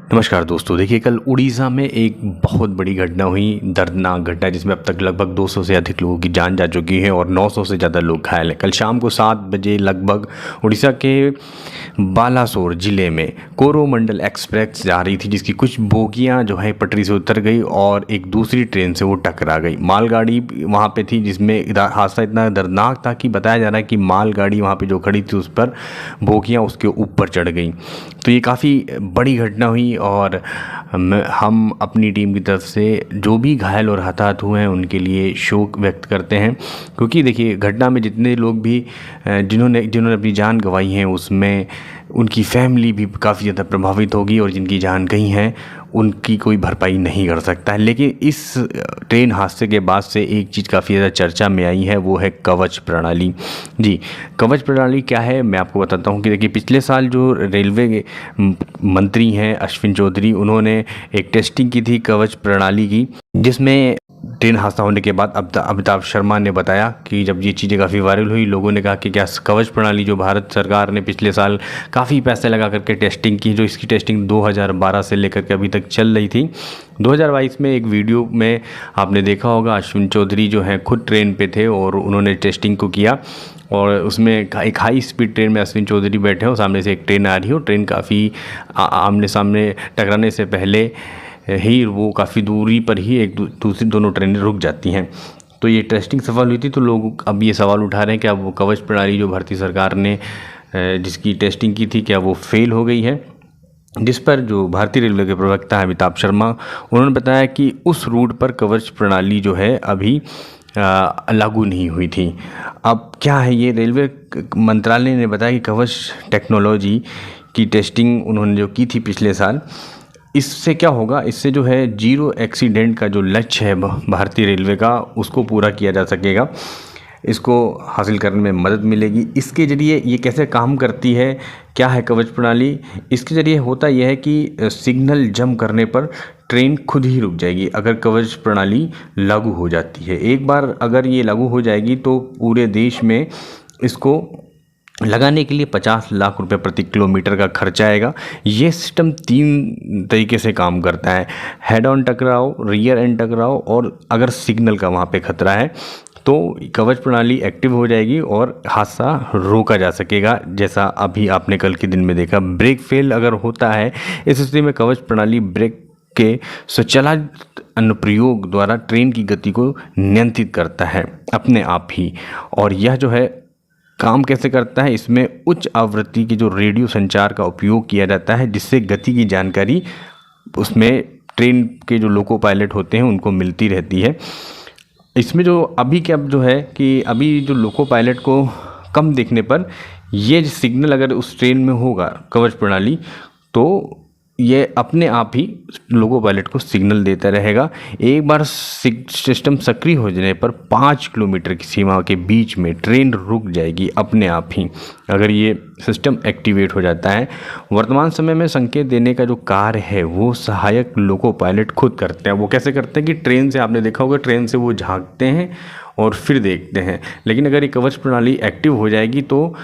नमस्कार दोस्तों, देखिए कल उड़ीसा में एक बहुत बड़ी घटना हुई, दर्दनाक घटना जिसमें अब तक लगभग 200 से अधिक लोगों की जान जा चुकी है और 900 से ज़्यादा लोग घायल हैं। कल शाम को 7 बजे लगभग उड़ीसा के बालासोर जिले में कोरोमंडल एक्सप्रेस जा रही थी, जिसकी कुछ बोगियां जो है पटरी से उतर गई और एक दूसरी ट्रेन से वो टकरा गई। मालगाड़ी वहाँ पे थी, जिसमें हादसा इतना दर्दनाक था कि बताया जा रहा है कि मालगाड़ी वहाँ पे जो खड़ी थी उस पर बोगियां उसके ऊपर चढ़ गई। तो ये काफ़ी बड़ी घटना हुई और हम अपनी टीम की तरफ से जो भी घायल और हताहत हुए हैं उनके लिए शोक व्यक्त करते हैं, क्योंकि देखिए घटना में जितने लोग भी जिन्होंने अपनी जान गंवाई है उसमें उनकी फैमिली भी काफ़ी ज़्यादा प्रभावित होगी और जिनकी जान गई हैं उनकी कोई भरपाई नहीं कर सकता है। लेकिन इस ट्रेन हादसे के बाद से एक चीज़ काफ़ी ज़्यादा चर्चा में आई है, वो है कवच प्रणाली। जी, कवच प्रणाली क्या है मैं आपको बताता हूँ कि देखिए पिछले साल जो रेलवे के मंत्री हैं अश्विन चौधरी, उन्होंने एक टेस्टिंग की थी कवच प्रणाली की, जिसमें ट्रेन हादसा होने के बाद अमिताभ शर्मा ने बताया कि जब ये चीज़ें काफ़ी वायरल हुई, लोगों ने कहा कि क्या कवच प्रणाली जो भारत सरकार ने पिछले साल काफ़ी पैसे लगा करके टेस्टिंग की, जो इसकी टेस्टिंग 2012 से लेकर के अभी तक चल रही थी। 2022 में एक वीडियो में आपने देखा होगा, अश्विन चौधरी जो हैं खुद ट्रेन पे थे और उन्होंने टेस्टिंग को किया और उसमें एक हाई स्पीड ट्रेन में अश्विन चौधरी बैठे हो, सामने से एक ट्रेन आ रही हो, ट्रेन काफ़ी आमने सामने टकराने से पहले ही वो काफ़ी दूरी पर ही एक दूसरी दोनों ट्रेनें रुक जाती हैं। तो ये टेस्टिंग सफल हुई थी, तो लोग अब ये सवाल उठा रहे हैं कि अब वो कवच प्रणाली जो भारतीय सरकार ने जिसकी टेस्टिंग की थी क्या वो फेल हो गई है, जिस पर जो भारतीय रेलवे के प्रवक्ता अमिताभ शर्मा, उन्होंने बताया कि उस रूट पर कवच प्रणाली जो है अभी लागू नहीं हुई थी। अब क्या है, ये रेलवे मंत्रालय ने बताया कि कवच टेक्नोलॉजी की टेस्टिंग उन्होंने जो की थी पिछले साल, इससे क्या होगा, इससे जो है जीरो एक्सीडेंट का जो लक्ष्य है भारतीय रेलवे का उसको पूरा किया जा सकेगा, इसको हासिल करने में मदद मिलेगी। इसके ज़रिए ये कैसे काम करती है, क्या है कवच प्रणाली, इसके ज़रिए होता यह है कि सिग्नल जंप करने पर ट्रेन खुद ही रुक जाएगी अगर कवच प्रणाली लागू हो जाती है। एक बार अगर ये लागू हो जाएगी तो पूरे देश में इसको लगाने के लिए 50 लाख रुपए प्रति किलोमीटर का खर्चा आएगा। ये सिस्टम 3 तरीके से काम करता है, हेड ऑन टकराव, रियर एंड टकराव और अगर सिग्नल का वहाँ पे खतरा है तो कवच प्रणाली एक्टिव हो जाएगी और हादसा रोका जा सकेगा। जैसा अभी आपने कल के दिन में देखा, ब्रेक फेल अगर होता है इस स्थिति में कवच प्रणाली ब्रेक के स्वचालित अनुप्रयोग द्वारा ट्रेन की गति को नियंत्रित करता है अपने आप ही। और यह जो है काम कैसे करता है, इसमें उच्च आवृत्ति के जो रेडियो संचार का उपयोग किया जाता है, जिससे गति की जानकारी उसमें ट्रेन के जो लोको पायलट होते हैं उनको मिलती रहती है। इसमें जो अभी क्या जो है कि अभी जो लोको पायलट को कम देखने पर ये सिग्नल अगर उस ट्रेन में होगा कवच प्रणाली, तो ये अपने आप ही लोको पायलट को सिग्नल देता रहेगा। एक बार सिस्टम सक्रिय हो जाने पर 5 किलोमीटर की सीमा के बीच में ट्रेन रुक जाएगी अपने आप ही, अगर ये सिस्टम एक्टिवेट हो जाता है। वर्तमान समय में संकेत देने का जो कार्य है वो सहायक लोको पायलट खुद करते हैं। वो कैसे करते हैं कि ट्रेन से, आपने देखा होगा, ट्रेन से वो झांकते हैं और फिर देखते हैं। लेकिन अगर ये कवच प्रणाली एक्टिव हो जाएगी तो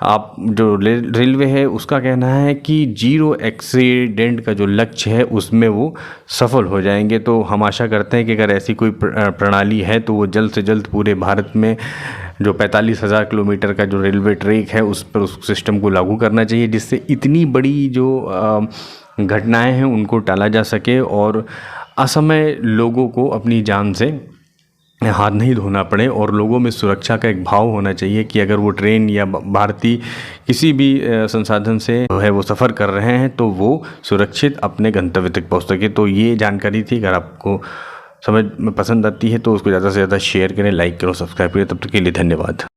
आप जो रेलवे है उसका कहना है कि जीरो एक्सीडेंट का जो लक्ष्य है उसमें वो सफल हो जाएंगे। तो हम आशा करते हैं कि अगर ऐसी कोई प्रणाली है तो वो जल्द से जल्द पूरे भारत में जो 45,000 किलोमीटर का जो रेलवे ट्रैक है उस पर उस सिस्टम को लागू करना चाहिए, जिससे इतनी बड़ी जो घटनाएं हैं उनको टाला जा सके और असमय लोगों को अपनी जान से हाथ नहीं धोना पड़े और लोगों में सुरक्षा का एक भाव होना चाहिए कि अगर वो ट्रेन या भारतीय किसी भी संसाधन से है वो सफ़र कर रहे हैं तो वो सुरक्षित अपने गंतव्य तक पहुंच सके। तो ये जानकारी थी, अगर आपको समझ में पसंद आती है तो उसको ज़्यादा से ज़्यादा शेयर करें, लाइक करो, सब्सक्राइब करें। तब तक के लिए धन्यवाद।